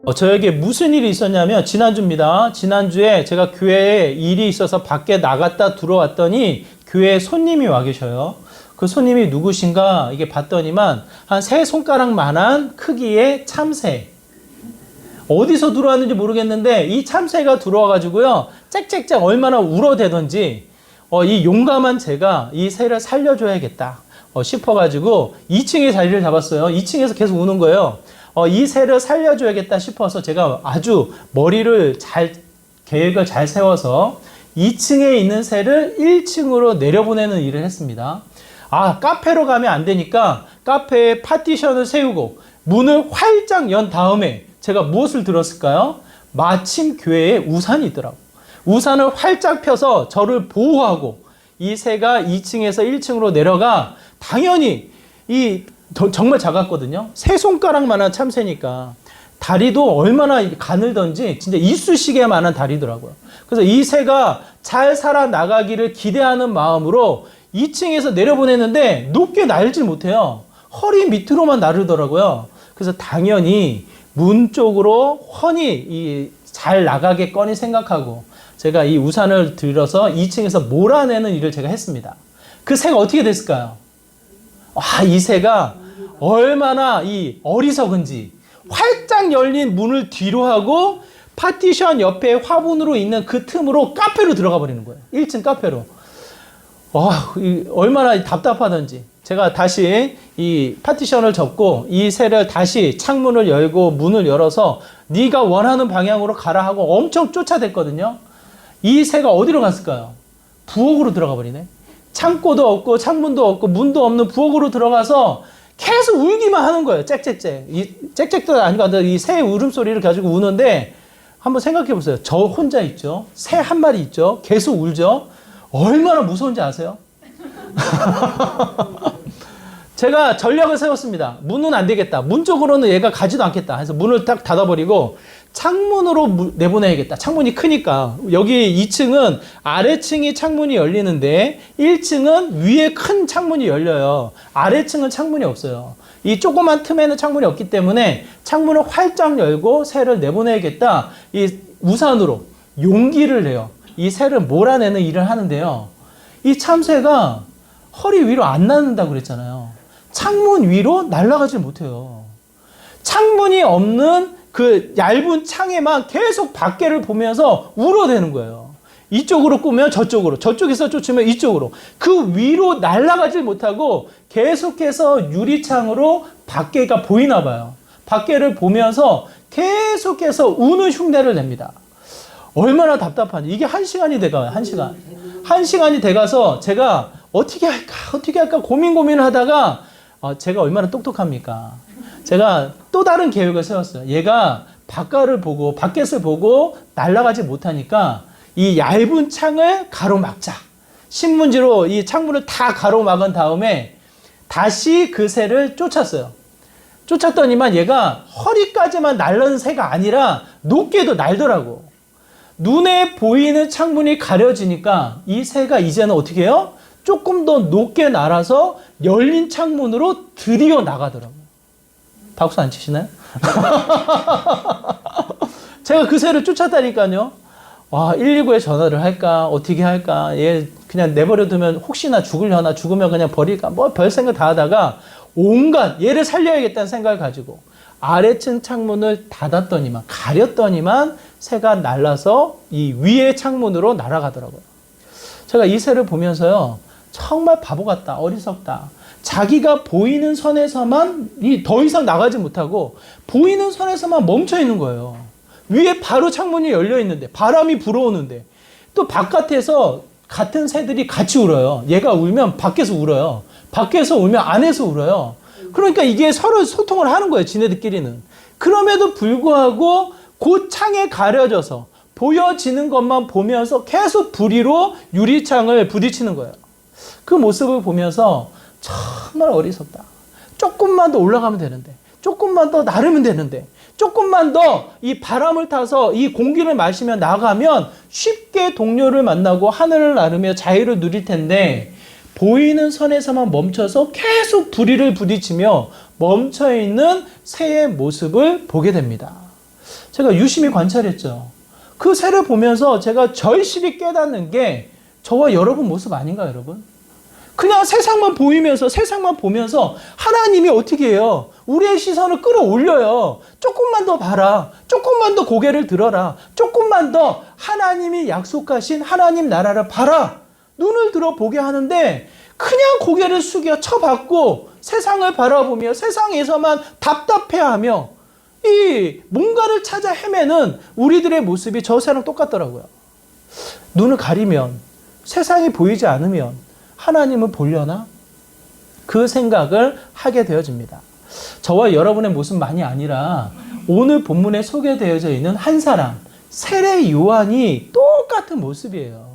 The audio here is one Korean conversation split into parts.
저에게 무슨 일이 있었냐면 지난주입니다. 지난주에 제가 교회에 일이 있어서 밖에 나갔다 들어왔더니 교회에 손님이 와 계셔요. 그 손님이 누구신가 이게 봤더니만 한 세 손가락만한 크기의 참새. 어디서 들어왔는지 모르겠는데 이 참새가 들어와가지고요. 짹짹짹 얼마나 울어대던지 이 용감한 제가 이 새를 살려줘야겠다 싶어가지고 2층에 자리를 잡았어요. 2층에서 계속 우는 거예요. 이 새를 살려줘야겠다 싶어서 제가 아주 계획을 잘 세워서 2층에 있는 새를 1층으로 내려보내는 일을 했습니다. 카페로 가면 안 되니까 카페에 파티션을 세우고 문을 활짝 연 다음에 제가 무엇을 들었을까요? 마침 교회에 우산이 있더라고. 우산을 활짝 펴서 저를 보호하고 이 새가 2층에서 1층으로 내려가 당연히 정말 작았거든요. 세 손가락만한 참새니까 다리도 얼마나 가늘던지 진짜 이쑤시개만한 다리더라고요. 그래서 이 새가 잘 살아나가기를 기대하는 마음으로 2층에서 내려보냈는데 높게 날지 못해요. 허리 밑으로만 나르더라고요. 그래서 당연히 문 쪽으로 훤히 잘 나가겠거니 생각하고 제가 이 우산을 들어서 2층에서 몰아내는 일을 제가 했습니다. 그 새가 어떻게 됐을까요? 이 새가 얼마나 어리석은지 활짝 열린 문을 뒤로 하고 파티션 옆에 화분으로 있는 그 틈으로 카페로 들어가 버리는 거예요. 1층 카페로. 얼마나 답답하던지 제가 다시 이 파티션을 접고 이 새를 다시 창문을 열고 문을 열어서 네가 원하는 방향으로 가라 하고 엄청 쫓아댔거든요. 이 새가 어디로 갔을까요? 부엌으로 들어가 버리네. 창고도 없고 창문도 없고 문도 없는 부엌으로 들어가서 계속 울기만 하는 거예요. 짹짹짹. 짹짹도 아니고 이 새의 울음소리를 가지고 우는데 한번 생각해 보세요. 저 혼자 있죠. 새 한 마리 있죠. 계속 울죠. 얼마나 무서운지 아세요? 제가 전략을 세웠습니다. 문은 안 되겠다. 문 쪽으로는 얘가 가지도 않겠다. 해서 문을 딱 닫아버리고 창문으로 내보내야겠다. 창문이 크니까. 여기 2층은 아래층이 창문이 열리는데 1층은 위에 큰 창문이 열려요. 아래층은 창문이 없어요. 이 조그만 틈에는 창문이 없기 때문에 창문을 활짝 열고 새를 내보내야겠다. 이 우산으로 용기를 내요. 이 새를 몰아내는 일을 하는데요. 이 참새가 허리 위로 안 날는다고 그랬잖아요. 창문 위로 날아가질 못해요. 창문이 없는 그 얇은 창에만 계속 밖에를 보면서 울어대는 거예요. 이쪽으로 꾸면 저쪽으로, 저쪽에서 쫓으면 이쪽으로. 그 위로 날아가질 못하고 계속해서 유리창으로 밖에가 보이나 봐요. 밖에를 보면서 계속해서 우는 흉내를 냅니다. 얼마나 답답한지. 이게 1시간이 돼가요. 1시간. 1시간이 돼가서 제가 어떻게 할까 고민을 하다가 제가 얼마나 똑똑합니까? 제가 또 다른 계획을 세웠어요. 얘가 밖에서 보고 날아가지 못하니까 이 얇은 창을 가로막자. 신문지로 이 창문을 다 가로막은 다음에 다시 그 새를 쫓았어요. 쫓았더니만 얘가 허리까지만 날는 새가 아니라 높게도 날더라고. 눈에 보이는 창문이 가려지니까 이 새가 이제는 어떻게 해요? 조금 더 높게 날아서 열린 창문으로 드디어 나가더라고요. 박수 안 치시나요? 제가 그 새를 쫓았다니까요. 119에 전화를 할까? 어떻게 할까? 얘 그냥 내버려두면 혹시나 죽으려나? 죽으면 그냥 버릴까? 별 생각 다 하다가 온갖 얘를 살려야겠다는 생각을 가지고 아래층 창문을 닫았더니만 가렸더니만 새가 날아서 이 위의 창문으로 날아가더라고요. 제가 이 새를 보면서요. 정말 바보 같다. 어리석다. 자기가 보이는 선에서만 더 이상 나가지 못하고 보이는 선에서만 멈춰 있는 거예요. 위에 바로 창문이 열려 있는데 바람이 불어오는데 또 바깥에서 같은 새들이 같이 울어요. 얘가 울면 밖에서 울어요. 밖에서 울면 안에서 울어요. 그러니까 이게 서로 소통을 하는 거예요. 지네들끼리는. 그럼에도 불구하고 그 창에 가려져서 보여지는 것만 보면서 계속 부리로 유리창을 부딪히는 거예요. 그 모습을 보면서 정말 어리석다. 조금만 더 올라가면 되는데, 조금만 더 나르면 되는데, 조금만 더 이 바람을 타서 이 공기를 마시며 나가면 쉽게 동료를 만나고 하늘을 나르며 자유를 누릴 텐데 보이는 선에서만 멈춰서 계속 부리를 부딪히며 멈춰있는 새의 모습을 보게 됩니다. 제가 유심히 관찰했죠. 그 새를 보면서 제가 절실히 깨닫는 게 저와 여러분 모습 아닌가요, 여러분? 그냥 세상만 보면서 하나님이 어떻게 해요? 우리의 시선을 끌어올려요. 조금만 더 봐라. 조금만 더 고개를 들어라. 조금만 더 하나님이 약속하신 하나님 나라를 봐라. 눈을 들어 보게 하는데 그냥 고개를 숙여 쳐박고 세상을 바라보며 세상에서만 답답해하며 이 뭔가를 찾아 헤매는 우리들의 모습이 저 새랑 똑같더라고요. 눈을 가리면 세상이 보이지 않으면 하나님을 보려나? 그 생각을 하게 되어집니다. 저와 여러분의 모습만이 아니라 오늘 본문에 소개되어져 있는 한 사람, 세례 요한이 똑같은 모습이에요.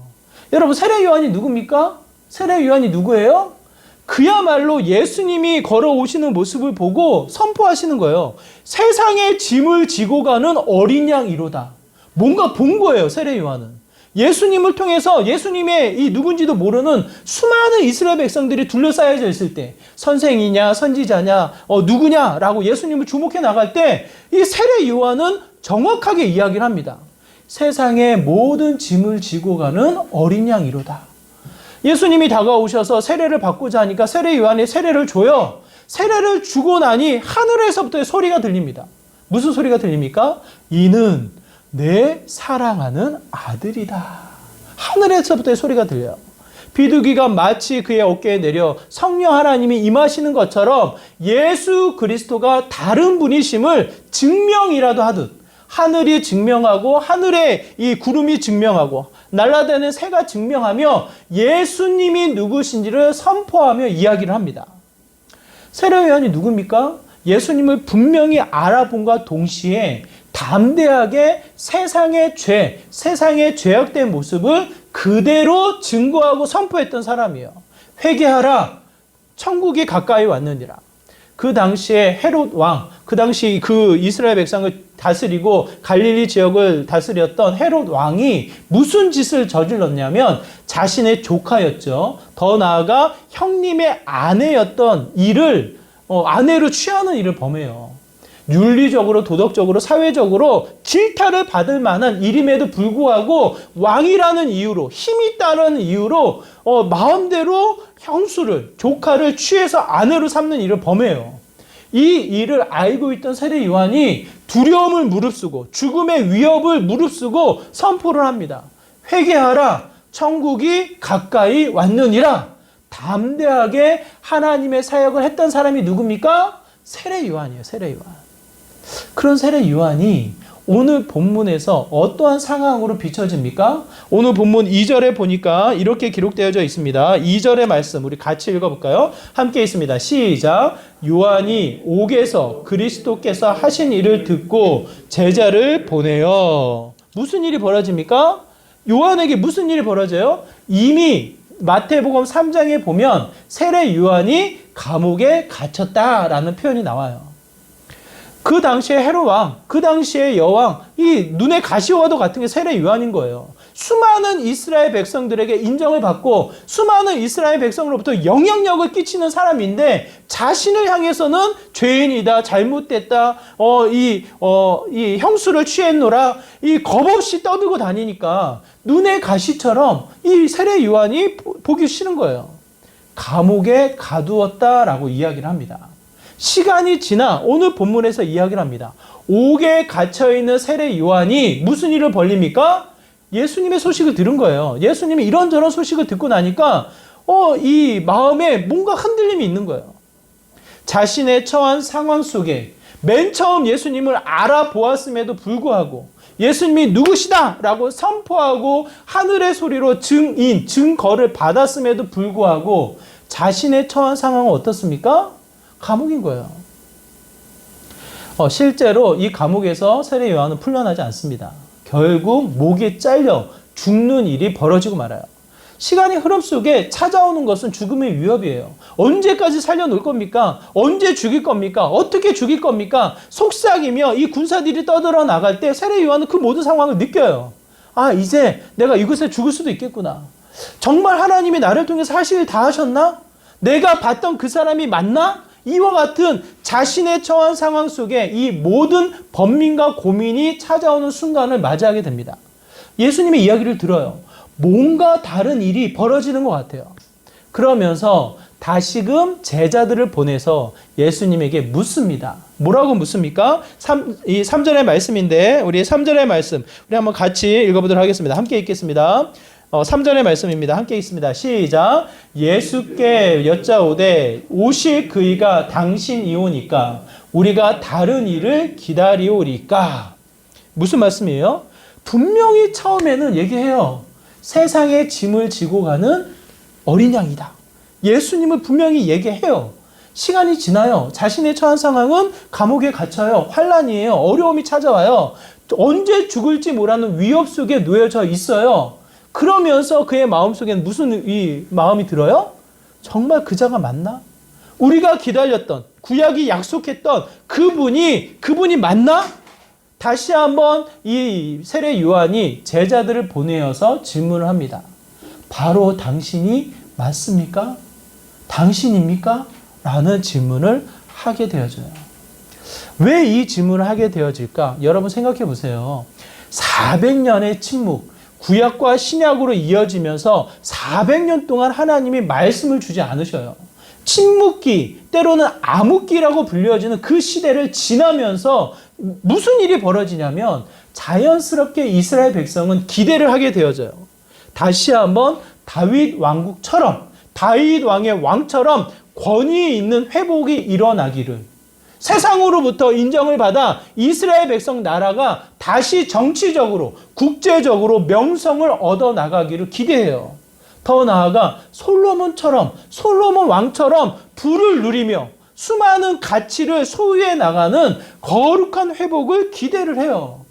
여러분, 세례 요한이 누굽니까? 세례 요한이 누구예요? 그야말로 예수님이 걸어오시는 모습을 보고 선포하시는 거예요. 세상의 짐을 지고 가는 어린 양이로다. 뭔가 본 거예요, 세례 요한은. 예수님을 통해서 예수님의 이 누군지도 모르는 수많은 이스라엘 백성들이 둘러싸여져 있을 때 선생이냐 선지자냐 누구냐라고 예수님을 주목해 나갈 때 이 세례 요한은 정확하게 이야기를 합니다. 세상의 모든 짐을 지고 가는 어린 양이로다. 예수님이 다가오셔서 세례를 받고자 하니까 세례 요한이 세례를 줘요. 세례를 주고 나니 하늘에서부터의 소리가 들립니다. 무슨 소리가 들립니까? 이는 내 사랑하는 아들이다. 하늘에서부터의 소리가 들려요. 비둘기가 마치 그의 어깨에 내려 성령 하나님이 임하시는 것처럼 예수 그리스도가 다른 분이심을 증명이라도 하듯 하늘이 증명하고 하늘의 이 구름이 증명하고 날아다니는 새가 증명하며 예수님이 누구신지를 선포하며 이야기를 합니다. 세례 요한이 누굽니까? 예수님을 분명히 알아본과 동시에 담대하게 세상의 죄, 세상의 죄악된 모습을 그대로 증거하고 선포했던 사람이에요. 회개하라, 천국이 가까이 왔느니라. 그 당시에 헤롯 왕, 그 당시 그 이스라엘 백성을 다스리고 갈릴리 지역을 다스렸던 헤롯 왕이 무슨 짓을 저질렀냐면 자신의 조카였죠. 더 나아가 형님의 아내였던 이를 아내로 취하는 일을 범해요. 윤리적으로 도덕적으로 사회적으로 질타를 받을 만한 일임에도 불구하고 왕이라는 이유로 힘이 있다는 이유로 마음대로 형수를 조카를 취해서 아내로 삼는 일을 범해요. 이 일을 알고 있던 세례 요한이 두려움을 무릅쓰고 죽음의 위협을 무릅쓰고 선포를 합니다. 회개하라, 천국이 가까이 왔느니라. 담대하게 하나님의 사역을 했던 사람이 누굽니까? 세례 요한이에요. 세례 요한. 그런 세례 요한이 오늘 본문에서 어떠한 상황으로 비춰집니까? 오늘 본문 2절에 보니까 이렇게 기록되어져 있습니다. 2절의 말씀 우리 같이 읽어볼까요? 함께 있습니다. 시작. 요한이 옥에서 그리스도께서 하신 일을 듣고 제자를 보내요. 무슨 일이 벌어집니까? 요한에게 무슨 일이 벌어져요? 이미 마태복음 3장에 보면 세례 요한이 감옥에 갇혔다라는 표현이 나와요. 그 당시에 헤롯 왕, 그 당시에 여왕, 이 눈에 가시와도 같은 게 세례 요한인 거예요. 수많은 이스라엘 백성들에게 인정을 받고 수많은 이스라엘 백성으로부터 영향력을 끼치는 사람인데 자신을 향해서는 죄인이다, 잘못됐다, 이 형수를 취했노라, 이 겁없이 떠들고 다니니까 눈에 가시처럼 이 세례 요한이 보기 싫은 거예요. 감옥에 가두었다라고 이야기를 합니다. 시간이 지나 오늘 본문에서 이야기를 합니다. 옥에 갇혀있는 세례 요한이 무슨 일을 벌립니까? 예수님의 소식을 들은 거예요. 예수님이 이런저런 소식을 듣고 나니까 이 마음에 뭔가 흔들림이 있는 거예요. 자신의 처한 상황 속에 맨 처음 예수님을 알아보았음에도 불구하고 예수님이 누구시다 라고 선포하고 하늘의 소리로 증거를 받았음에도 불구하고 자신의 처한 상황은 어떻습니까? 감옥인 거예요. 실제로 이 감옥에서 세례 요한은 풀려나지 않습니다. 결국 목이 잘려 죽는 일이 벌어지고 말아요. 시간의 흐름 속에 찾아오는 것은 죽음의 위협이에요. 언제까지 살려놓을 겁니까? 언제 죽일 겁니까? 어떻게 죽일 겁니까? 속삭이며 이 군사들이 떠들어 나갈 때 세례 요한은 그 모든 상황을 느껴요. 아, 이제 내가 이곳에 죽을 수도 있겠구나. 정말 하나님이 나를 통해서 하실 일 다 하셨나? 내가 봤던 그 사람이 맞나? 이와 같은 자신의 처한 상황 속에 이 모든 번민과 고민이 찾아오는 순간을 맞이하게 됩니다. 예수님의 이야기를 들어요. 뭔가 다른 일이 벌어지는 것 같아요. 그러면서 다시금 제자들을 보내서 예수님에게 묻습니다. 뭐라고 묻습니까? 3절의 말씀인데 우리 3절의 말씀 우리 한번 같이 읽어보도록 하겠습니다. 함께 읽겠습니다. 3절의 말씀입니다. 함께 읽습니다. 시작. 예수께 여짜오되 오실 그이가 당신이오니까 우리가 다른 일을 기다리오리까. 무슨 말씀이에요? 분명히 처음에는 얘기해요. 세상의 짐을 지고 가는 어린 양이다. 예수님은 분명히 얘기해요. 시간이 지나요. 자신의 처한 상황은 감옥에 갇혀요. 환난이에요. 어려움이 찾아와요. 언제 죽을지 모르는 위협 속에 놓여져 있어요. 그러면서 그의 마음속에는 무슨 이 마음이 들어요? 정말 그자가 맞나? 우리가 기다렸던 구약이 약속했던 그분이 맞나? 다시 한번 이 세례 요한이 제자들을 보내어서 질문을 합니다. 바로 당신이 맞습니까? 당신입니까? 라는 질문을 하게 되어져요. 왜 이 질문을 하게 되어질까? 여러분 생각해 보세요. 400년의 침묵, 구약과 신약으로 이어지면서 400년 동안 하나님이 말씀을 주지 않으셔요. 침묵기, 때로는 암흑기라고 불려지는 그 시대를 지나면서 무슨 일이 벌어지냐면 자연스럽게 이스라엘 백성은 기대를 하게 되어져요. 다시 한번 다윗 왕국처럼, 다윗 왕의 왕처럼 권위 있는 회복이 일어나기를, 세상으로부터 인정을 받아 이스라엘 백성 나라가 다시 정치적으로, 국제적으로 명성을 얻어나가기를 기대해요. 더 나아가 솔로몬 왕처럼 부를 누리며 수많은 가치를 소유해 나가는 거룩한 회복을 기대를 해요.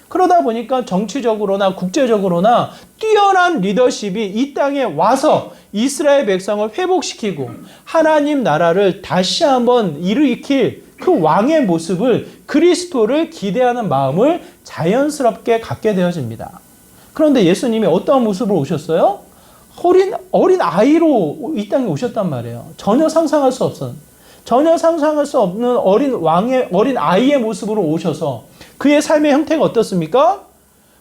그러다 보니까 정치적으로나 국제적으로나 뛰어난 리더십이 이 땅에 와서 이스라엘 백성을 회복시키고 하나님 나라를 다시 한번 일으킬 그 왕의 모습을, 그리스도를 기대하는 마음을 자연스럽게 갖게 되어집니다. 그런데 예수님이 어떤 모습으로 오셨어요? 어린 아이로 이 땅에 오셨단 말이에요. 전혀 상상할 수 없는 어린 아이의 모습으로 오셔서 그의 삶의 형태가 어떻습니까?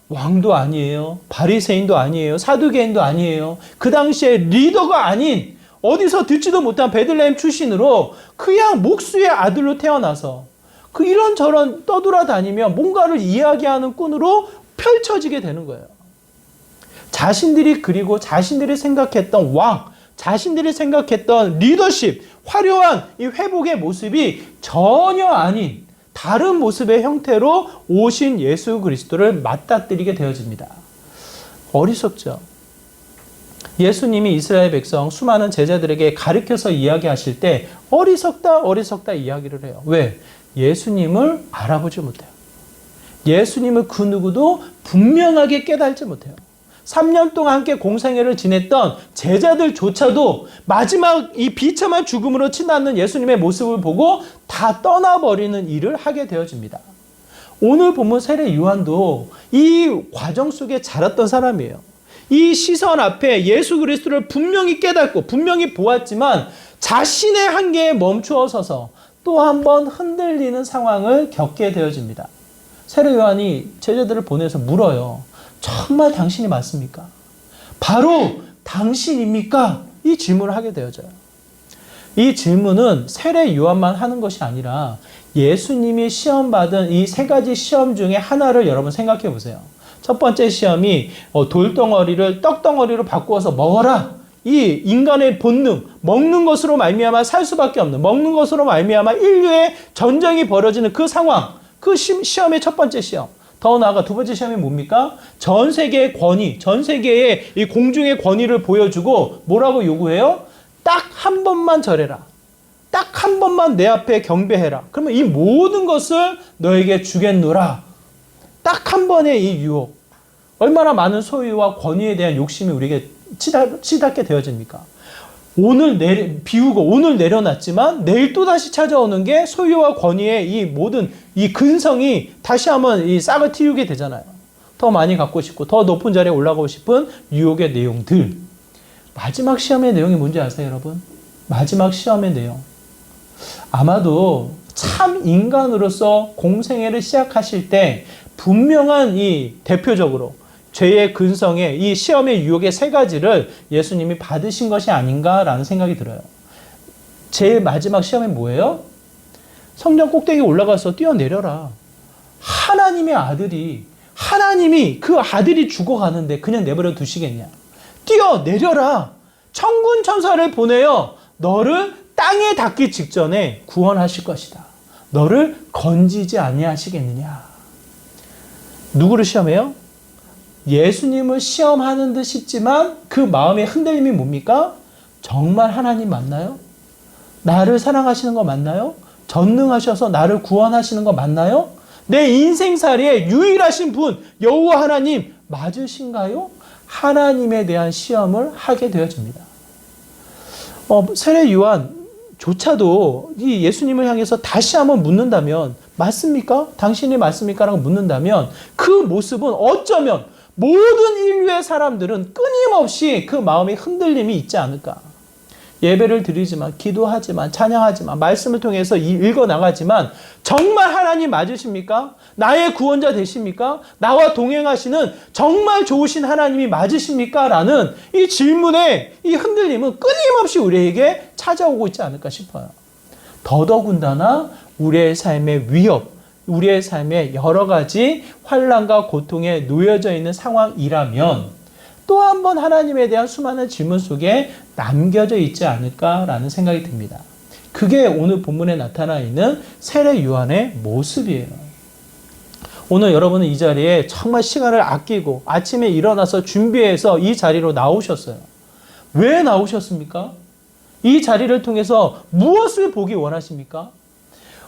왕도 아니에요. 바리새인도 아니에요. 사두개인도 아니에요. 그 당시에 리더가 아닌 어디서 듣지도 못한 베들레헴 출신으로 그냥 목수의 아들로 태어나서 그 이런저런 떠돌아다니며 뭔가를 이야기하는 꾼으로 펼쳐지게 되는 거예요. 자신들이 그리고 자신들이 생각했던 왕, 자신들이 생각했던 리더십, 화려한 이 회복의 모습이 전혀 아닌 다른 모습의 형태로 오신 예수 그리스도를 맞닥뜨리게 되어집니다. 어리석죠. 예수님이 이스라엘 백성 수많은 제자들에게 가르쳐서 이야기하실 때 어리석다 이야기를 해요. 왜? 예수님을 알아보지 못해요. 예수님을 그 누구도 분명하게 깨달지 못해요. 3년 동안 함께 공생애를 지냈던 제자들조차도 마지막 이 비참한 죽음으로 치닫는 예수님의 모습을 보고 다 떠나버리는 일을 하게 되어집니다. 오늘 본문 세례 요한도 이 과정 속에 자랐던 사람이에요. 이 시선 앞에 예수 그리스도를 분명히 깨닫고 분명히 보았지만 자신의 한계에 멈추어 서서 또 한 번 흔들리는 상황을 겪게 되어집니다. 세례 요한이 제자들을 보내서 물어요. 정말 당신이 맞습니까? 바로 당신입니까? 이 질문을 하게 되어져요. 이 질문은 세례 요한만 하는 것이 아니라 예수님이 시험받은 이 세 가지 시험 중에 하나를 여러분 생각해 보세요. 첫 번째 시험이 돌덩어리를 떡덩어리로 바꾸어서 먹어라. 이 인간의 본능, 먹는 것으로 말미암아 살 수밖에 없는, 먹는 것으로 말미암아 인류의 전쟁이 벌어지는 그 상황, 그 시험의 첫 번째 시험. 더 나아가 두 번째 시험이 뭡니까? 전 세계의 권위, 전 세계의 이 공중의 권위를 보여주고 뭐라고 요구해요? 딱 한 번만 절해라. 딱 한 번만 내 앞에 경배해라. 그러면 이 모든 것을 너에게 주겠노라. 딱 한 번의 이 유혹. 얼마나 많은 소유와 권위에 대한 욕심이 우리에게 치닫게 되어집니까? 비우고 오늘 내려놨지만 내일 또다시 찾아오는 게 소유와 권위의 이 모든 이 근성이 다시 한번 이 싹을 틔우게 되잖아요. 더 많이 갖고 싶고 더 높은 자리에 올라가고 싶은 유혹의 내용들. 마지막 시험의 내용이 뭔지 아세요, 여러분? 마지막 시험의 내용. 아마도 참 인간으로서 공생애를 시작하실 때 분명한 이 대표적으로 죄의 근성에 이 시험의 유혹의 세 가지를 예수님이 받으신 것이 아닌가라는 생각이 들어요. 제일 마지막 시험이 뭐예요? 성전 꼭대기 올라가서 뛰어내려라. 하나님의 아들이, 하나님이 그 아들이 죽어가는데 그냥 내버려 두시겠냐? 뛰어내려라. 천군 천사를 보내어 너를 땅에 닿기 직전에 구원하실 것이다. 너를 건지지 아니하시겠느냐? 누구를 시험해요? 예수님을 시험하는 듯 싶지만 그 마음의 흔들림이 뭡니까? 정말 하나님 맞나요? 나를 사랑하시는 거 맞나요? 전능하셔서 나를 구원하시는 거 맞나요? 내 인생살이에 유일하신 분 여호와 하나님 맞으신가요? 하나님에 대한 시험을 하게 되어집니다. 세례 요한조차도 이 예수님을 향해서 다시 한번 묻는다면 맞습니까? 당신이 맞습니까? 라고 묻는다면 그 모습은 어쩌면 모든 인류의 사람들은 끊임없이 그 마음의 흔들림이 있지 않을까. 예배를 드리지만, 기도하지만, 찬양하지만, 말씀을 통해서 읽어나가지만 정말 하나님 맞으십니까? 나의 구원자 되십니까? 나와 동행하시는 정말 좋으신 하나님이 맞으십니까? 라는 이 질문에 이 흔들림은 끊임없이 우리에게 찾아오고 있지 않을까 싶어요. 더더군다나 우리의 삶의 위협, 우리의 삶에 여러 가지 환난과 고통에 놓여져 있는 상황이라면 또 한 번 하나님에 대한 수많은 질문 속에 남겨져 있지 않을까라는 생각이 듭니다. 그게 오늘 본문에 나타나 있는 세례 요한의 모습이에요. 오늘 여러분은 이 자리에 정말 시간을 아끼고 아침에 일어나서 준비해서 이 자리로 나오셨어요. 왜 나오셨습니까? 이 자리를 통해서 무엇을 보기 원하십니까?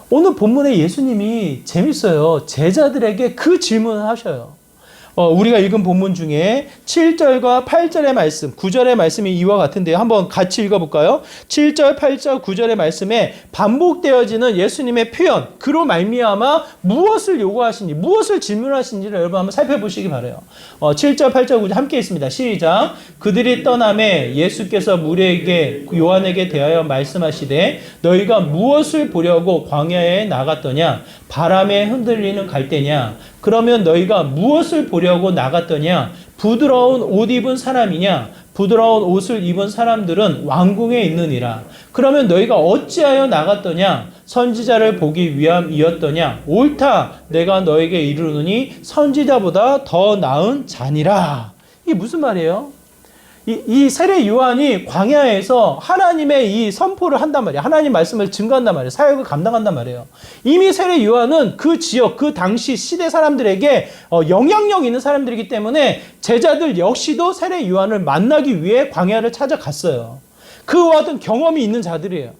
오늘 본문에 예수님이 재밌어요. 제자들에게 그 질문을 하셔요. 우리가 읽은 본문 중에 7절과 8절의 말씀, 9절의 말씀이 이와 같은데요. 한번 같이 읽어볼까요? 7절, 8절, 9절의 말씀에 반복되어지는 예수님의 표현, 그로 말미암아 무엇을 요구하신지, 무엇을 질문하신지를 여러분 한번 살펴보시기 바라요. 7절, 8절, 9절 함께 있습니다. 시작. 그들이 떠남에 예수께서 무리에게 요한에게 대하여 말씀하시되 너희가 무엇을 보려고 광야에 나갔더냐? 바람에 흔들리는 갈대냐? 그러면 너희가 무엇을 보려고 나갔더냐? 부드러운 옷 입은 사람이냐? 부드러운 옷을 입은 사람들은 왕궁에 있느니라. 그러면 너희가 어찌하여 나갔더냐? 선지자를 보기 위함이었더냐? 옳다. 내가 너에게 이르노니 선지자보다 더 나은 자니라. 이게 무슨 말이에요? 이 세례 요한이 광야에서 하나님의 이 선포를 한단 말이에요. 하나님 말씀을 증거한단 말이에요. 사역을 감당한단 말이에요. 이미 세례 요한은 그 지역, 그 당시 시대 사람들에게 영향력 있는 사람들이기 때문에 제자들 역시도 세례 요한을 만나기 위해 광야를 찾아갔어요. 그와 같은 경험이 있는 자들이에요.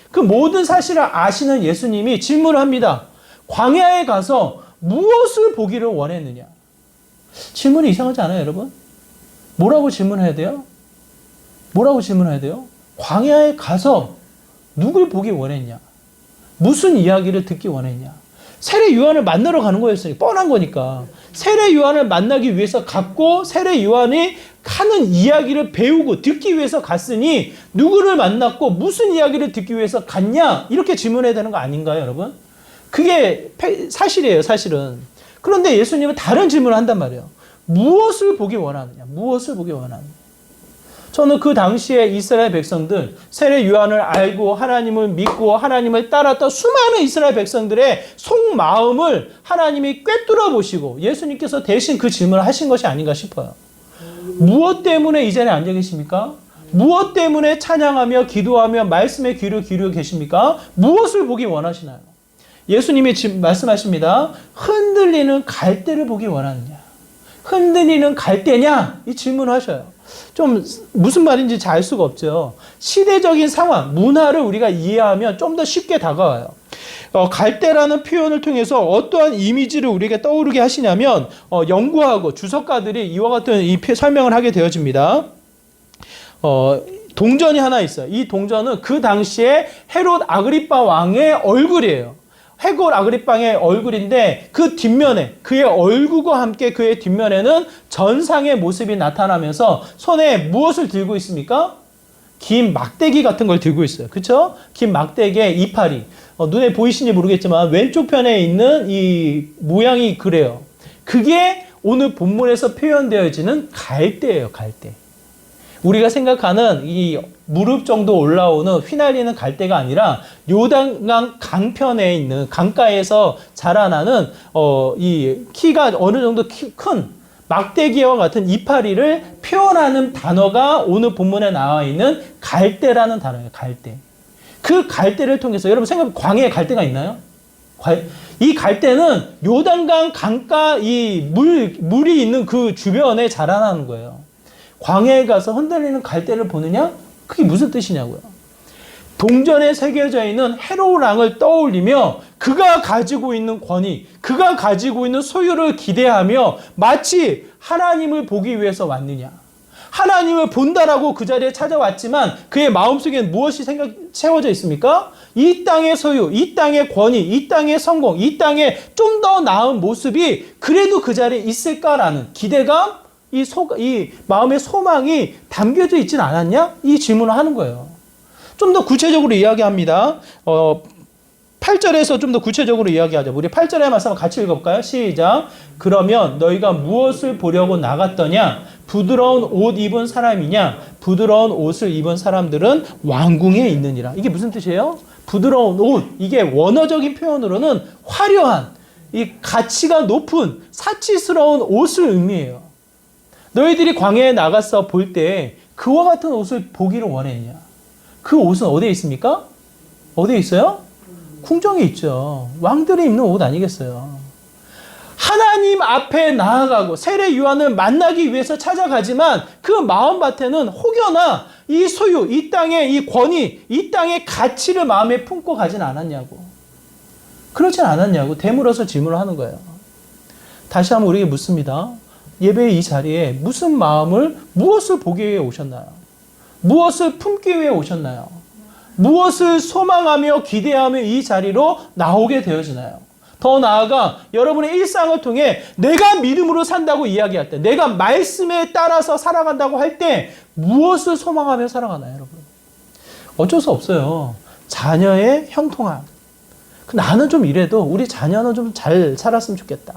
그 모든 사실을 아시는 예수님이 질문을 합니다. 광야에 가서 무엇을 보기를 원했느냐? 질문이 이상하지 않아요, 여러분? 뭐라고 질문해야 돼요? 뭐라고 질문해야 돼요? 광야에 가서 누굴 보기 원했냐? 무슨 이야기를 듣기 원했냐? 세례 요한을 만나러 가는 거였으니 뻔한 거니까. 세례 요한을 만나기 위해서 갔고 세례 요한이 하는 이야기를 배우고 듣기 위해서 갔으니 누구를 만났고 무슨 이야기를 듣기 위해서 갔냐? 이렇게 질문해야 되는 거 아닌가요, 여러분? 그게 사실이에요, 사실은. 그런데 예수님은 다른 질문을 한단 말이에요. 무엇을 보기 원하느냐? 무엇을 보기 원하느냐? 저는 그 당시에 이스라엘 백성들, 세례 요한을 알고 하나님을 믿고 하나님을 따랐던 수많은 이스라엘 백성들의 속마음을 하나님이 꿰뚫어 보시고 예수님께서 대신 그 질문을 하신 것이 아닌가 싶어요. 무엇 때문에 이 자리에 앉아 계십니까? 무엇 때문에 찬양하며 기도하며 말씀에 귀를 기울여 계십니까? 무엇을 보기 원하시나요? 예수님이 말씀하십니다. 흔들리는 갈대를 보기 원하느냐? 흔들리는 갈대냐? 이 질문을 하셔요. 좀 무슨 말인지 잘 알 수가 없죠. 시대적인 상황, 문화를 우리가 이해하면 좀 더 쉽게 다가와요. 갈대라는 표현을 통해서 어떠한 이미지를 우리에게 떠오르게 하시냐면 연구하고 주석가들이 이와 같은 이 설명을 하게 되어집니다. 동전이 하나 있어요. 이 동전은 그 당시에 헤롯 아그리파 왕의 얼굴이에요. 헤롯 아그리파의 얼굴인데 그 뒷면에 그의 얼굴과 함께 그의 뒷면에는 전상의 모습이 나타나면서 손에 무엇을 들고 있습니까? 긴 막대기 같은 걸 들고 있어요. 그쵸? 긴 막대기에 이파리. 눈에 보이시는지 모르겠지만 왼쪽 편에 있는 이 모양이 그래요. 그게 오늘 본문에서 표현되어지는 갈대예요. 갈대. 우리가 생각하는 이 무릎 정도 올라오는 휘날리는 갈대가 아니라 요단강 강편에 있는 강가에서 자라나는 이 키가 어느 정도 큰 막대기와 같은 이파리를 표현하는 단어가 오늘 본문에 나와 있는 갈대라는 단어예요. 갈대. 그 갈대를 통해서 여러분 생각해 광야에 갈대가 있나요? 이 갈대는 요단강 강가 이 물이 있는 그 주변에 자라나는 거예요. 광야에 가서 흔들리는 갈대를 보느냐? 그게 무슨 뜻이냐고요. 동전에 새겨져 있는 헤로울 왕을 떠올리며 그가 가지고 있는 권위, 그가 가지고 있는 소유를 기대하며 마치 하나님을 보기 위해서 왔느냐. 하나님을 본다라고 그 자리에 찾아왔지만 그의 마음속에는 무엇이 채워져 있습니까? 이 땅의 소유, 이 땅의 권위, 이 땅의 성공, 이 땅의 좀 더 나은 모습이 그래도 그 자리에 있을까라는 기대감, 이 마음의 소망이 담겨져 있지는 않았냐? 이 질문을 하는 거예요. 좀 더 구체적으로 이야기합니다. 8절에서 좀 더 구체적으로 이야기하죠. 우리 8절의 말씀 같이 읽어볼까요? 시작. 그러면 너희가 무엇을 보려고 나갔더냐? 부드러운 옷 입은 사람이냐? 부드러운 옷을 입은 사람들은 왕궁에 있느니라. 이게 무슨 뜻이에요? 부드러운 옷. 이게 원어적인 표현으로는 화려한, 이 가치가 높은 사치스러운 옷을 의미해요. 너희들이 광야에 나가서 볼 때 그와 같은 옷을 보기를 원했냐? 그 옷은 어디에 있습니까? 어디에 있어요? 궁정에 있죠. 왕들이 입는 옷 아니겠어요? 하나님 앞에 나아가고 세례 요한을 만나기 위해서 찾아가지만 그 마음밭에는 혹여나 이 소유, 이 땅의 이 권위, 이 땅의 가치를 마음에 품고 가진 않았냐고. 그렇진 않았냐고 되물어서 질문을 하는 거예요. 다시 한번 우리에게 묻습니다. 예배의 이 자리에 무슨 마음을, 무엇을 보기 위해 오셨나요? 무엇을 품기 위해 오셨나요? 무엇을 소망하며 기대하며 이 자리로 나오게 되어지나요? 더 나아가 여러분의 일상을 통해 내가 믿음으로 산다고 이야기할 때, 내가 말씀에 따라서 살아간다고 할 때 무엇을 소망하며 살아가나요, 여러분? 어쩔 수 없어요. 자녀의 형통함. 나는 좀 이래도 우리 자녀는 좀 잘 살았으면 좋겠다.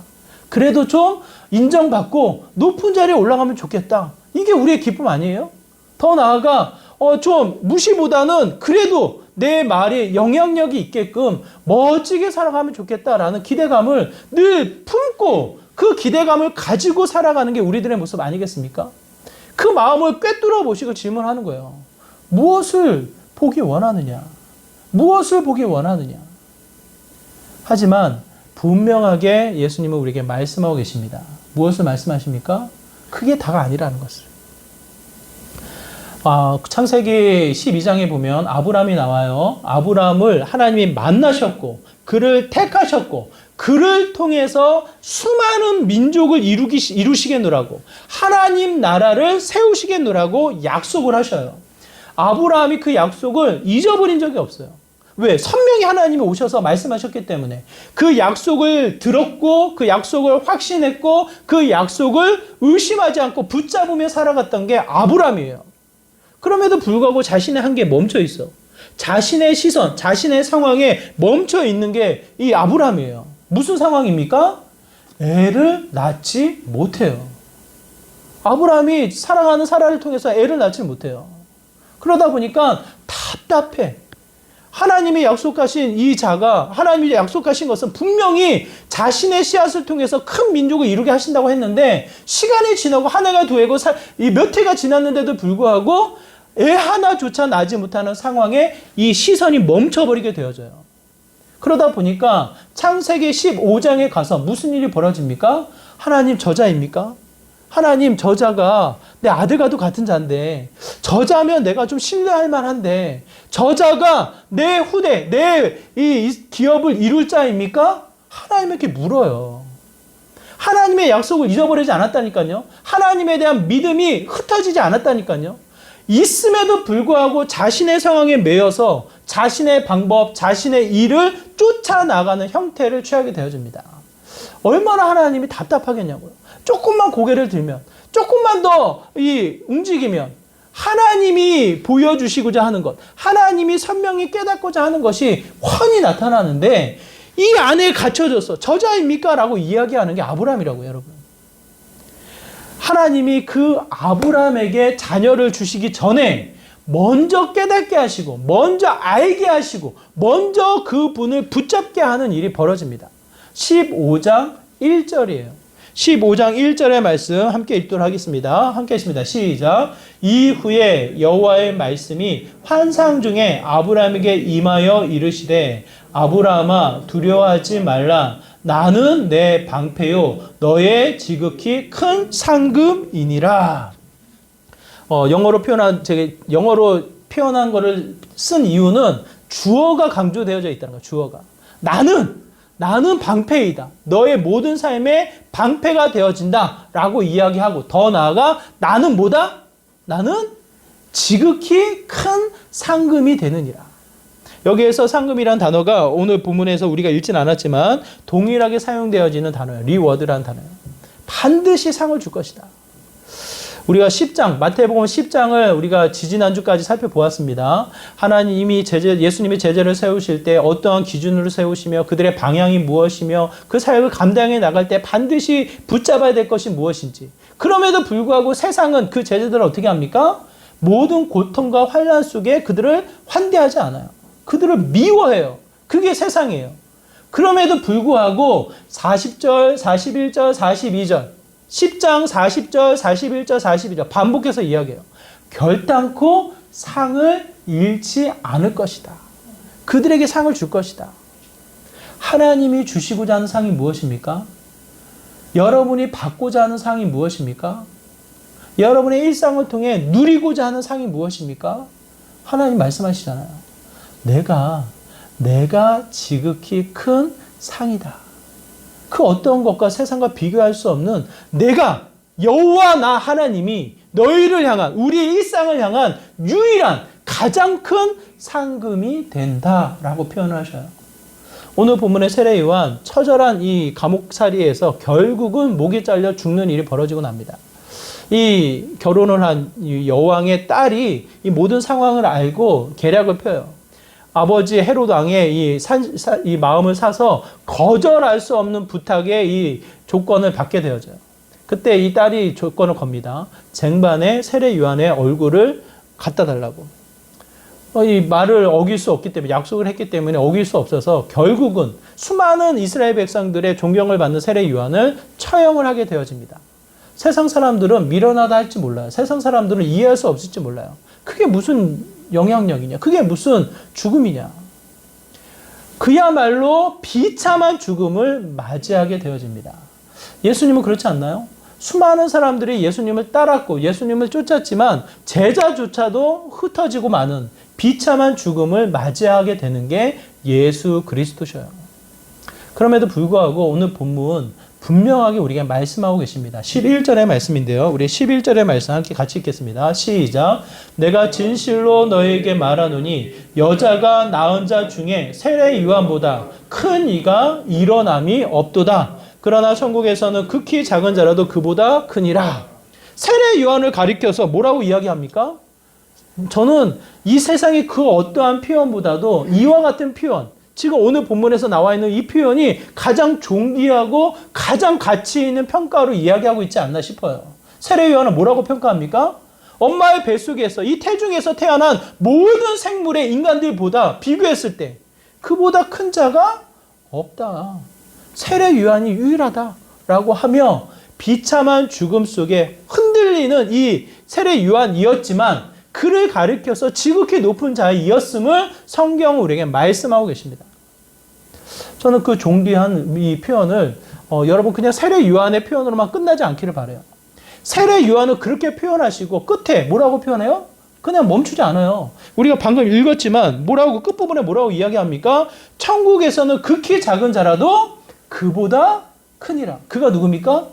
그래도 좀 인정받고 높은 자리에 올라가면 좋겠다. 이게 우리의 기쁨 아니에요? 더 나아가 좀 무시보다는 그래도 내 말에 영향력이 있게끔 멋지게 살아가면 좋겠다라는 기대감을 늘 품고 그 기대감을 가지고 살아가는 게 우리들의 모습 아니겠습니까? 그 마음을 꿰뚫어 보시고 질문하는 거예요. 무엇을 보기 원하느냐? 무엇을 보기 원하느냐? 하지만 분명하게 예수님은 우리에게 말씀하고 계십니다. 무엇을 말씀하십니까? 그게 다가 아니라는 것을. 창세기 12장에 보면 아브라함이 나와요. 아브라함을 하나님이 만나셨고 그를 택하셨고 그를 통해서 수많은 민족을 이루시겠노라고 하나님 나라를 세우시겠노라고 약속을 하셔요. 아브라함이 그 약속을 잊어버린 적이 없어요. 왜? 선명히 하나님이 오셔서 말씀하셨기 때문에 그 약속을 들었고 그 약속을 확신했고 그 약속을 의심하지 않고 붙잡으며 살아갔던 게 아브라함이에요. 그럼에도 불구하고 자신의 한계에 멈춰 있어. 자신의 시선, 자신의 상황에 멈춰 있는 게 이 아브라함이에요. 무슨 상황입니까? 애를 낳지 못해요. 아브라함이 사랑하는 사라를 통해서 애를 낳지 못해요. 그러다 보니까 답답해. 하나님이 약속하신 이 자가, 하나님이 약속하신 것은 분명히 자신의 씨앗을 통해서 큰 민족을 이루게 하신다고 했는데 시간이 지나고 한 해가 두 해고 몇 해가 지났는데도 불구하고 애 하나조차 낳지 못하는 상황에 이 시선이 멈춰버리게 되어져요. 그러다 보니까 창세기 15장에 가서 무슨 일이 벌어집니까? 하나님 저자입니까? 하나님 저자가 내 아들과도 같은 자인데 저자면 내가 좀 신뢰할 만한데 저자가 내 후대, 내 이 기업을 이룰 자입니까? 하나님에게 물어요. 하나님의 약속을 잊어버리지 않았다니까요. 하나님에 대한 믿음이 흩어지지 않았다니까요. 있음에도 불구하고 자신의 상황에 매여서 자신의 방법, 자신의 일을 쫓아나가는 형태를 취하게 되어집니다. 얼마나 하나님이 답답하겠냐고요. 조금만 고개를 들면, 조금만 더 움직이면 하나님이 보여주시고자 하는 것, 하나님이 선명히 깨닫고자 하는 것이 훤히 나타나는데 이 안에 갇혀졌어. 저자입니까? 라고 이야기하는 게 아브라함이라고요, 여러분. 하나님이 그 아브라함에게 자녀를 주시기 전에 먼저 깨닫게 하시고, 먼저 알게 하시고, 먼저 그분을 붙잡게 하는 일이 벌어집니다. 15장 1절이에요. 15장 1절의 말씀 함께 읽도록 하겠습니다. 함께 했습니다. 시작. 이후에 여호와의 말씀이 환상 중에 아브라함에게 임하여 이르시되 아브라함아 두려워하지 말라. 나는 내 방패요 너의 지극히 큰 상급이니라. 영어로 표현한 거를 쓴 이유는 주어가 강조되어져 있다는 거예요. 주어가. 나는 방패이다. 너의 모든 삶의 방패가 되어진다. 라고 이야기하고 더 나아가 나는 뭐다? 나는 지극히 큰 상금이 되느니라. 여기에서 상금이란 단어가 오늘 본문에서 우리가 읽진 않았지만 동일하게 사용되어지는 단어예요. 리워드라는 단어예요. 반드시 상을 줄 것이다. 우리가 10장, 마태복음 10장을 우리가 지지난주까지 살펴보았습니다. 하나님이 예수님이 제자를 세우실 때 어떠한 기준으로 세우시며 그들의 방향이 무엇이며 그 사역을 감당해 나갈 때 반드시 붙잡아야 될 것이 무엇인지. 그럼에도 불구하고 세상은 그 제자들을 어떻게 합니까? 모든 고통과 환난 속에 그들을 환대하지 않아요. 그들을 미워해요. 그게 세상이에요. 그럼에도 불구하고 40절, 41절, 42절 10장 40절, 41절, 42절 반복해서 이야기해요. 결단코 상을 잃지 않을 것이다. 그들에게 상을 줄 것이다. 하나님이 주시고자 하는 상이 무엇입니까? 여러분이 받고자 하는 상이 무엇입니까? 여러분의 일상을 통해 누리고자 하는 상이 무엇입니까? 하나님 말씀하시잖아요. 내가 지극히 큰 상이다. 그 어떤 것과 세상과 비교할 수 없는 내가 여호와 나 하나님이 너희를 향한 우리의 일상을 향한 유일한 가장 큰 상금이 된다라고 표현하셔요. 오늘 본문의 세례 요한 처절한 이 감옥살이에서 결국은 목이 잘려 죽는 일이 벌어지고 납니다. 이 결혼을 한 여왕의 딸이 이 모든 상황을 알고 계략을 펴요. 아버지 헤롯 왕의 이 마음을 사서 거절할 수 없는 부탁의 이 조건을 받게 되어져요. 그때 이 딸이 조건을 겁니다. 쟁반에 세례 요한의 얼굴을 갖다 달라고. 이 말을 어길 수 없기 때문에 약속을 했기 때문에 어길 수 없어서 결국은 수많은 이스라엘 백성들의 존경을 받는 세례 요한을 처형을 하게 되어집니다. 세상 사람들은 미련하다 할지 몰라요. 세상 사람들은 이해할 수 없을지 몰라요. 그게 무슨 영향력이냐? 그게 무슨 죽음이냐? 그야말로 비참한 죽음을 맞이하게 되어집니다. 예수님은 그렇지 않나요? 수많은 사람들이 예수님을 따랐고 예수님을 쫓았지만 제자조차도 흩어지고 마는 비참한 죽음을 맞이하게 되는 게 예수 그리스도셔요. 그럼에도 불구하고 오늘 본문 분명하게 우리에게 말씀하고 계십니다. 11절의 말씀인데요. 우리 11절의 말씀 함께 같이 읽겠습니다. 시작. 내가 진실로 너에게 말하노니 여자가 낳은 자 중에 세례 요한보다 큰 이가 일어남이 없도다. 그러나 천국에서는 극히 작은 자라도 그보다 크니라. 세례 요한을 가리켜서 뭐라고 이야기합니까? 저는 이 세상의 그 어떠한 표현보다도 이와 같은 표현, 지금 오늘 본문에서 나와 있는 이 표현이 가장 존귀하고 가장 가치 있는 평가로 이야기하고 있지 않나 싶어요. 세례 요한은 뭐라고 평가합니까? 엄마의 뱃속에서 이 태중에서 태어난 모든 생물의 인간들보다 비교했을 때 그보다 큰 자가 없다. 세례 요한이 유일하다라고 하며 비참한 죽음 속에 흔들리는 이 세례 요한이었지만 그를 가리켜서 지극히 높은 자이었음을 성경은 우리에게 말씀하고 계십니다. 저는 그 존귀한 이 표현을 여러분 그냥 세례 요한의 표현으로만 끝나지 않기를 바라요. 세례 요한은 그렇게 표현하시고 끝에 뭐라고 표현해요? 그냥 멈추지 않아요. 우리가 방금 읽었지만 끝부분에 뭐라고 이야기합니까? 천국에서는 극히 작은 자라도 그보다 크니라. 그가 누굽니까?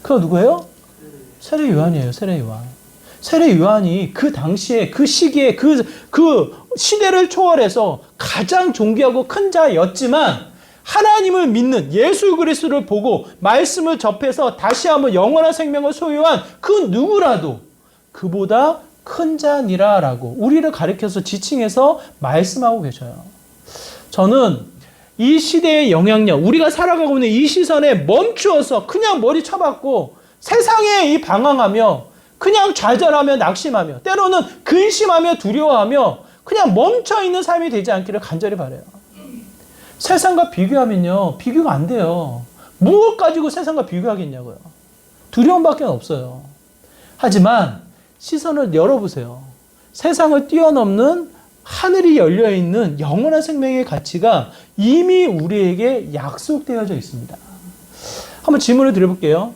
그가 누구예요? 세례 요한이에요. 세례 요한. 세례 요한이 그 당시에 그 시기에 그 시대를 초월해서 가장 존귀하고 큰 자였지만 하나님을 믿는 예수 그리스도를 보고 말씀을 접해서 다시 한번 영원한 생명을 소유한 그 누구라도 그보다 큰 자니라라고 우리를 가리켜서 지칭해서 말씀하고 계셔요. 저는 이 시대의 영향력, 우리가 살아가고 있는 이 시선에 멈추어서 그냥 머리 쳐박고 세상에 이 방황하며 그냥 좌절하며 낙심하며 때로는 근심하며 두려워하며 그냥 멈춰있는 삶이 되지 않기를 간절히 바라요. 세상과 비교하면요, 비교가 안 돼요. 무엇 가지고 세상과 비교하겠냐고요. 두려움밖에 없어요. 하지만 시선을 열어보세요. 세상을 뛰어넘는 하늘이 열려있는 영원한 생명의 가치가 이미 우리에게 약속되어져 있습니다. 한번 질문을 드려볼게요.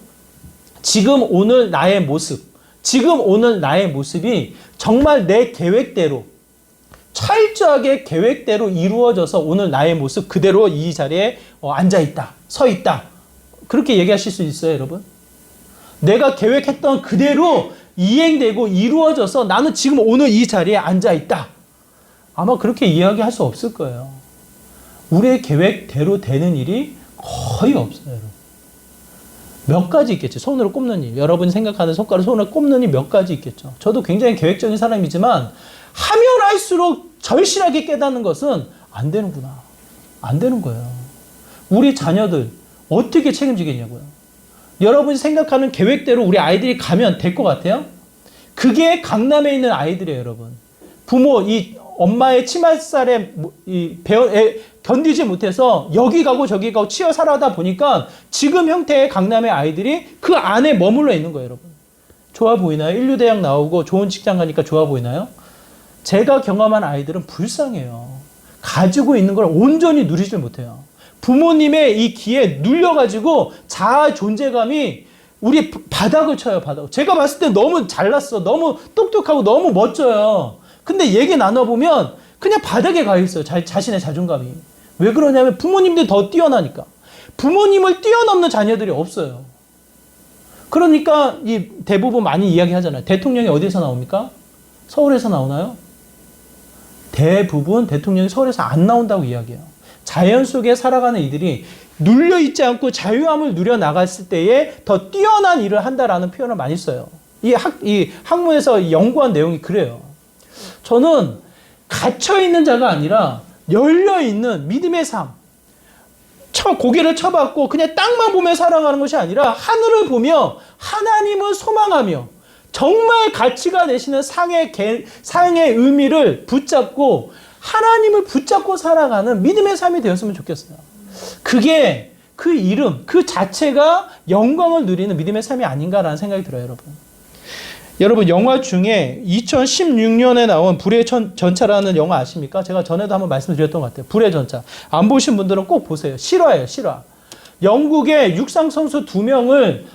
지금 오늘 나의 모습, 지금 오늘 나의 모습이 정말 내 계획대로, 철저하게 계획대로 이루어져서 오늘 나의 모습 그대로 이 자리에 앉아있다, 서있다. 그렇게 얘기하실 수 있어요, 여러분? 내가 계획했던 그대로 이행되고 이루어져서 나는 지금 오늘 이 자리에 앉아있다. 아마 그렇게 이야기할 수 없을 거예요. 우리의 계획대로 되는 일이 거의 없어요, 여러분. 몇 가지 있겠죠. 손으로 꼽는 일. 여러분이 생각하는 손가락 손으로 꼽는 일 몇 가지 있겠죠. 저도 굉장히 계획적인 사람이지만 하면 할수록 절실하게 깨닫는 것은 안 되는구나. 안 되는 거예요. 우리 자녀들 어떻게 책임지겠냐고요. 여러분이 생각하는 계획대로 우리 아이들이 가면 될 것 같아요? 그게 강남에 있는 아이들이에요, 여러분. 부모, 이 엄마의 치맛살에 견디지 못해서 여기 가고 저기 가고 치여 살아다 보니까 지금 형태의 강남의 아이들이 그 안에 머물러 있는 거예요, 여러분. 좋아 보이나요? 인류대학 나오고 좋은 직장 가니까 좋아 보이나요? 제가 경험한 아이들은 불쌍해요. 가지고 있는 걸 온전히 누리질 못해요. 부모님의 이 기에 눌려가지고 자아 존재감이 우리 바닥을 쳐요, 바닥. 제가 봤을 때 너무 잘났어. 너무 똑똑하고 너무 멋져요. 근데 얘기 나눠보면 그냥 바닥에 가 있어요. 자신의 자존감이. 왜 그러냐면 부모님들이 더 뛰어나니까. 부모님을 뛰어넘는 자녀들이 없어요. 그러니까 이 대부분 많이 이야기하잖아요. 대통령이 어디에서 나옵니까? 서울에서 나오나요? 대부분 대통령이 서울에서 안 나온다고 이야기해요. 자연 속에 살아가는 이들이 눌려있지 않고 자유함을 누려나갔을 때에 더 뛰어난 일을 한다라는 표현을 많이 써요. 이 학문에서 연구한 내용이 그래요. 저는 갇혀있는 자가 아니라 열려있는 믿음의 삶. 고개를 쳐박고 그냥 땅만 보며 살아가는 것이 아니라 하늘을 보며 하나님을 소망하며 정말 가치가 되시는 상의 의미를 붙잡고 하나님을 붙잡고 살아가는 믿음의 삶이 되었으면 좋겠어요. 그게 그 이름, 그 자체가 영광을 누리는 믿음의 삶이 아닌가라는 생각이 들어요, 여러분. 여러분, 영화 중에 2016년에 나온 불의 전차라는 영화 아십니까? 제가 전에도 한번 말씀드렸던 것 같아요. 불의 전차. 안 보신 분들은 꼭 보세요. 실화예요, 실화. 영국의 육상 선수 두 명을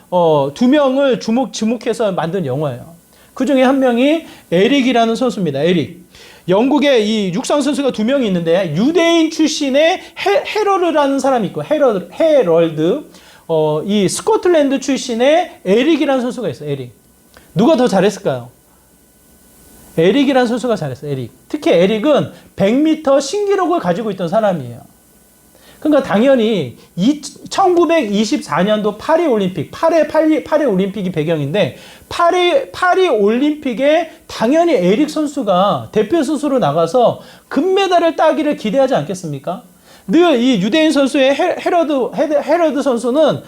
주목해서 만든 영화예요. 그 중에 한 명이 에릭이라는 선수입니다. 에릭. 영국에 이 육상 선수가 두 명이 있는데 유대인 출신의 헤럴드라는 사람이 있고 헤럴드. 이 스코틀랜드 출신의 에릭이라는 선수가 있어요. 에릭. 누가 더 잘했을까요? 에릭이라는 선수가 잘했어요. 에릭. 특히 에릭은 100m 신기록을 가지고 있던 사람이에요. 그러니까 당연히 1924년도 파리 올림픽, 8회 올림픽이 배경인데 파리 올림픽에 당연히 에릭 선수가 대표 선수로 나가서 금메달을 따기를 기대하지 않겠습니까? 늘 이 유대인 선수의 헤럴드 선수는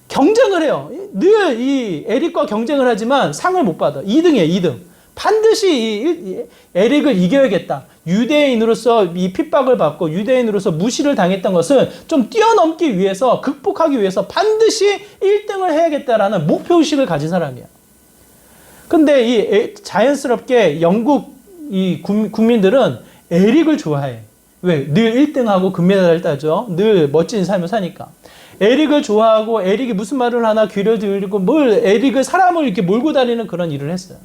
경쟁을 해요. 늘 이 에릭과 경쟁을 하지만 상을 못 받아. 2등이에요, 2등. 반드시 에릭을 이겨야겠다. 유대인으로서 이 핍박을 받고 유대인으로서 무시를 당했던 것을 좀 뛰어넘기 위해서, 극복하기 위해서 반드시 1등을 해야겠다라는 목표의식을 가진 사람이야. 근데 이 자연스럽게 영국 이 국민들은 에릭을 좋아해. 왜? 늘 1등하고 금메달을 따죠. 늘 멋진 삶을 사니까. 에릭을 좋아하고 에릭이 무슨 말을 하나 귀를 들이고 에릭을 사람을 이렇게 몰고 다니는 그런 일을 했어요.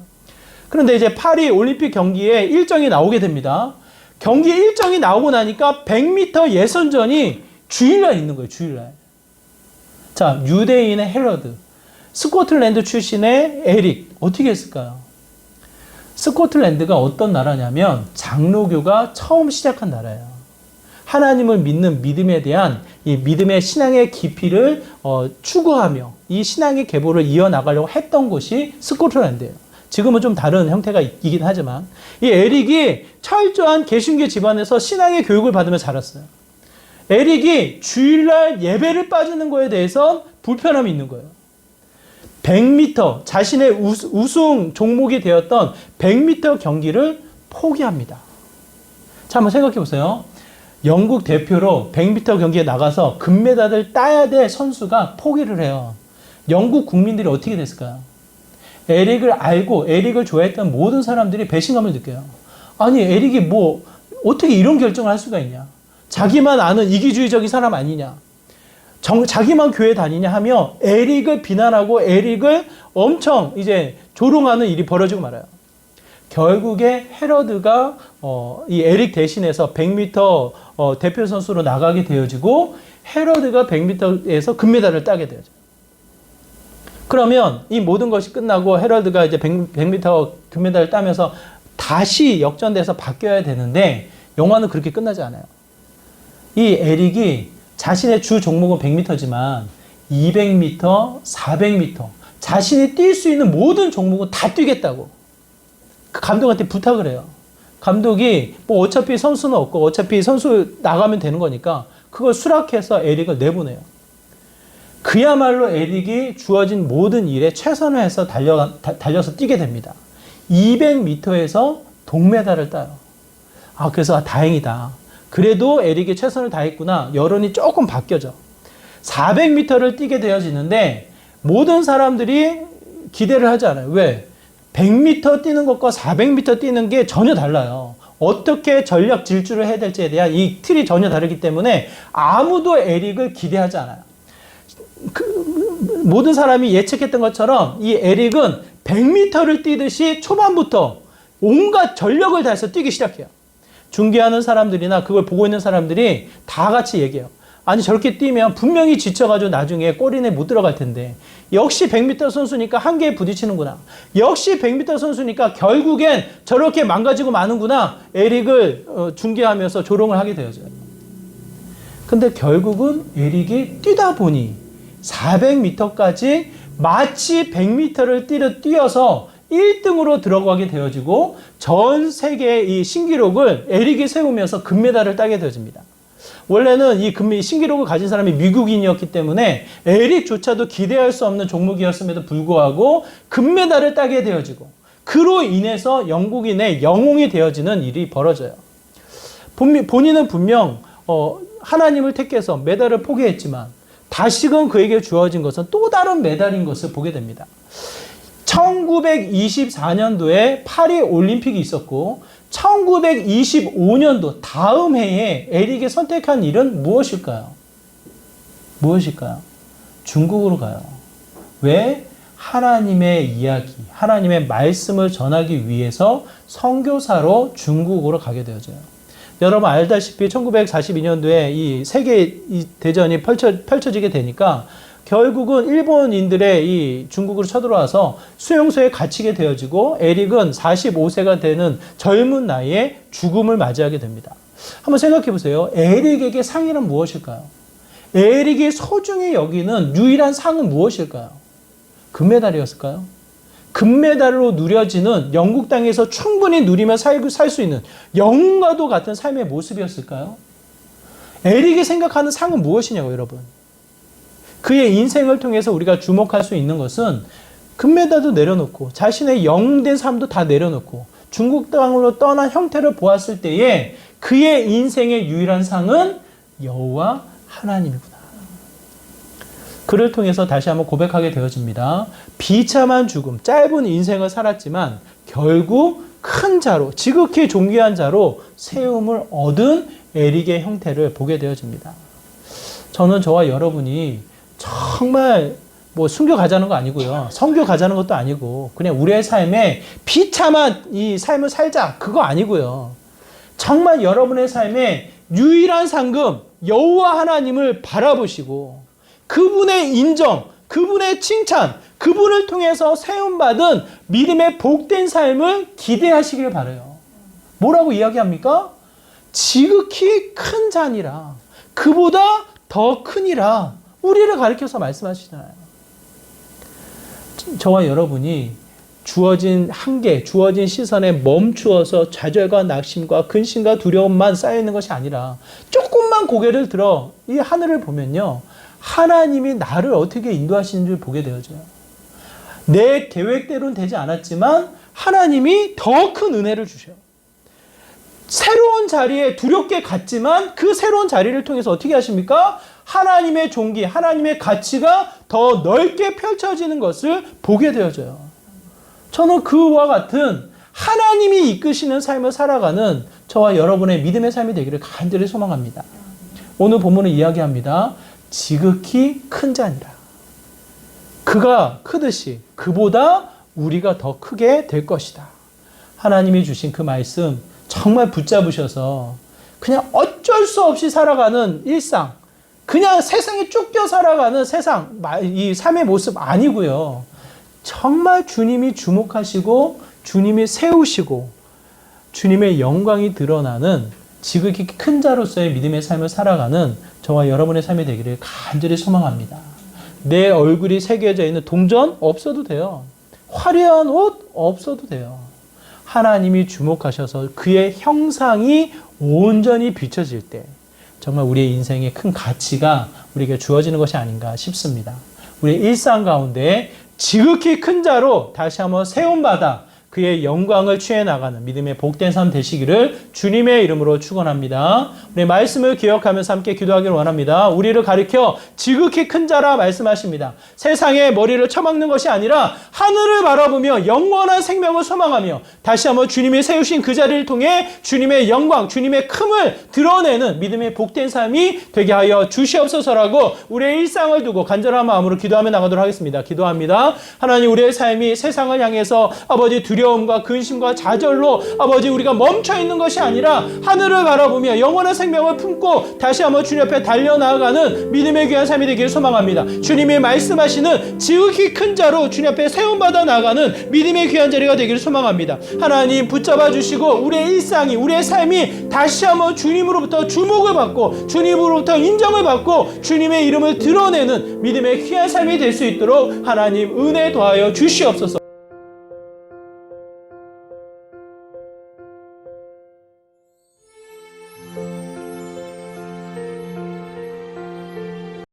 그런데 이제 파리 올림픽 경기에 일정이 나오게 됩니다. 경기 일정이 나오고 나니까 100m 예선전이 주일날 있는 거예요. 주일날. 자, 유대인의 헤럴드, 스코틀랜드 출신의 에릭. 어떻게 했을까요? 스코틀랜드가 어떤 나라냐면 장로교가 처음 시작한 나라예요. 하나님을 믿는 믿음에 대한 이 믿음의 신앙의 깊이를 추구하며 이 신앙의 계보를 이어나가려고 했던 곳이 스코틀랜드예요. 지금은 좀 다른 형태가 있긴 하지만 이 에릭이 철저한 개신교 집안에서 신앙의 교육을 받으며 자랐어요. 에릭이 주일날 예배를 빠지는 거에 대해서 불편함이 있는 거예요. 100m, 자신의 우승 종목이 되었던 100m 경기를 포기합니다. 자, 한번 생각해 보세요. 영국 대표로 100m 경기에 나가서 금메달을 따야 될 선수가 포기를 해요. 영국 국민들이 어떻게 됐을까요? 에릭을 알고 에릭을 좋아했던 모든 사람들이 배신감을 느껴요. 아니, 에릭이 뭐 어떻게 이런 결정을 할 수가 있냐? 자기만 아는 이기주의적인 사람 아니냐? 자기만 교회 다니냐 하며 에릭을 비난하고 에릭을 엄청 이제 조롱하는 일이 벌어지고 말아요. 결국에 헤로드가 이 에릭 대신해서 100m 대표 선수로 나가게 되어지고 헤로드가 100m에서 금메달을 따게 되어져요. 그러면 이 모든 것이 끝나고 헤로드가 이제 100m 금메달을 따면서 다시 역전돼서 바뀌어야 되는데 영화는 그렇게 끝나지 않아요. 이 에릭이 자신의 주 종목은 100m지만 200m, 400m 자신이 뛸 수 있는 모든 종목은 다 뛰겠다고 그 감독한테 부탁을 해요. 감독이 뭐 어차피 선수는 없고 어차피 선수 나가면 되는 거니까 그걸 수락해서 에릭을 내보내요. 그야말로 에릭이 주어진 모든 일에 최선을 해서 달려서 뛰게 됩니다. 200m에서 동메달을 따요. 그래서 다행이다. 그래도 에릭이 최선을 다했구나. 여론이 조금 바뀌어져. 400m를 뛰게 되어지는데 모든 사람들이 기대를 하지 않아요. 왜? 100m 뛰는 것과 400m 뛰는 게 전혀 달라요. 어떻게 전략 질주를 해야 될지에 대한 이 틀이 전혀 다르기 때문에 아무도 에릭을 기대하지 않아요. 모든 사람이 예측했던 것처럼 이 에릭은 100m를 뛰듯이 초반부터 온갖 전력을 다해서 뛰기 시작해요. 중계하는 사람들이나 그걸 보고 있는 사람들이 다 같이 얘기해요. 아니, 저렇게 뛰면 분명히 지쳐가지고 나중에 골인에 못 들어갈 텐데 역시 100m 선수니까 한계에 부딪히는구나. 역시 100m 선수니까 결국엔 저렇게 망가지고 마는구나. 에릭을 중계하면서 조롱을 하게 되어져요. 근데 결국은 에릭이 뛰다 보니 400m까지 마치 100m를 뛰어서 1등으로 들어가게 되어지고 전 세계의 이 신기록을 에릭이 세우면서 금메달을 따게 되어집니다. 원래는 이 신기록을 가진 사람이 미국인이었기 때문에 에릭조차도 기대할 수 없는 종목이었음에도 불구하고 금메달을 따게 되어지고 그로 인해서 영국인의 영웅이 되어지는 일이 벌어져요. 본인은 분명 하나님을 택해서 메달을 포기했지만 다시금 그에게 주어진 것은 또 다른 메달인 것을 보게 됩니다. 1924년도에 파리 올림픽이 있었고 1925년도 다음 해에 에릭이 선택한 일은 무엇일까요? 무엇일까요? 중국으로 가요. 왜? 하나님의 이야기, 하나님의 말씀을 전하기 위해서 선교사로 중국으로 가게 되어져요. 여러분 알다시피 1942년도에 이 세계 대전이 펼쳐지게 되니까 결국은 일본인들의 이 중국으로 쳐들어와서 수용소에 갇히게 되어지고 에릭은 45세가 되는 젊은 나이에 죽음을 맞이하게 됩니다. 한번 생각해 보세요. 에릭에게 상이란 무엇일까요? 에릭이 소중히 여기는 유일한 상은 무엇일까요? 금메달이었을까요? 금메달로 누려지는 영국 땅에서 충분히 누리며 살 수 있는 영웅과도 같은 삶의 모습이었을까요? 에릭이 생각하는 상은 무엇이냐고 여러분. 그의 인생을 통해서 우리가 주목할 수 있는 것은 금메달도 내려놓고 자신의 영웅된 삶도 다 내려놓고 중국 땅으로 떠난 형태를 보았을 때에 그의 인생의 유일한 상은 여호와 하나님이구나. 그를 통해서 다시 한번 고백하게 되어집니다. 비참한 죽음, 짧은 인생을 살았지만 결국 큰 자로, 지극히 존귀한 자로 세움을 얻은 에릭의 형태를 보게 되어집니다. 저는 저와 여러분이 정말 뭐 순교 가자는 거 아니고요. 선교 가자는 것도 아니고 그냥 우리의 삶에 비참한 이 삶을 살자 그거 아니고요. 정말 여러분의 삶에 유일한 상금 여호와 하나님을 바라보시고 그분의 인정, 그분의 칭찬, 그분을 통해서 세움받은 믿음의 복된 삶을 기대하시길 바라요. 뭐라고 이야기합니까? 지극히 큰 자니라. 그보다 더 크니라. 우리를 가리켜서 말씀하시잖아요. 저와 여러분이 주어진 한계, 주어진 시선에 멈추어서 좌절과 낙심과 근심과 두려움만 쌓여있는 것이 아니라 조금만 고개를 들어 이 하늘을 보면요. 하나님이 나를 어떻게 인도하시는지 보게 되어져요. 내 계획대로는 되지 않았지만 하나님이 더 큰 은혜를 주셔요. 새로운 자리에 두렵게 갔지만 그 새로운 자리를 통해서 어떻게 하십니까? 하나님의 종기, 하나님의 가치가 더 넓게 펼쳐지는 것을 보게 되어져요. 저는 그와 같은 하나님이 이끄시는 삶을 살아가는 저와 여러분의 믿음의 삶이 되기를 간절히 소망합니다. 오늘 본문은 이야기합니다. 지극히 큰 자니라. 그가 크듯이 그보다 우리가 더 크게 될 것이다. 하나님이 주신 그 말씀 정말 붙잡으셔서 그냥 어쩔 수 없이 살아가는 일상, 그냥 세상에 쫓겨 살아가는 세상, 이 삶의 모습 아니고요. 정말 주님이 주목하시고 주님이 세우시고 주님의 영광이 드러나는 지극히 큰 자로서의 믿음의 삶을 살아가는 저와 여러분의 삶이 되기를 간절히 소망합니다. 내 얼굴이 새겨져 있는 동전 없어도 돼요. 화려한 옷 없어도 돼요. 하나님이 주목하셔서 그의 형상이 온전히 비춰질 때 정말 우리의 인생에 큰 가치가 우리에게 주어지는 것이 아닌가 싶습니다. 우리의 일상 가운데 지극히 큰 자로 다시 한번 세움받아 그의 영광을 취해 나가는 믿음의 복된 삶 되시기를 주님의 이름으로 축원합니다. 우리 말씀을 기억하면서 함께 기도하기를 원합니다. 우리를 가리켜 지극히 큰 자라 말씀하십니다. 세상의 머리를 쳐박는 것이 아니라 하늘을 바라보며 영원한 생명을 소망하며 다시 한번 주님이 세우신 그 자리를 통해 주님의 영광, 주님의 큼을 드러내는 믿음의 복된 삶이 되게 하여 주시옵소서라고 우리의 일상을 두고 간절한 마음으로 기도하며 나가도록 하겠습니다. 기도합니다. 하나님, 우리의 삶이 세상을 향해서 아버지 두려움과 근심과 좌절로 아버지 우리가 멈춰 있는 것이 아니라 하늘을 바라보며 영원한 생명을 품고 다시 한번 주님 앞에 달려나가는 믿음의 귀한 삶이 되기를 소망합니다. 주님이 말씀하시는 지극히 큰 자로 주님 앞에 세움받아 나가는 믿음의 귀한 자리가 되기를 소망합니다. 하나님 붙잡아 주시고 우리의 일상이, 우리의 삶이 다시 한번 주님으로부터 주목을 받고 주님으로부터 인정을 받고 주님의 이름을 드러내는 믿음의 귀한 삶이 될 수 있도록 하나님 은혜 더하여 주시옵소서.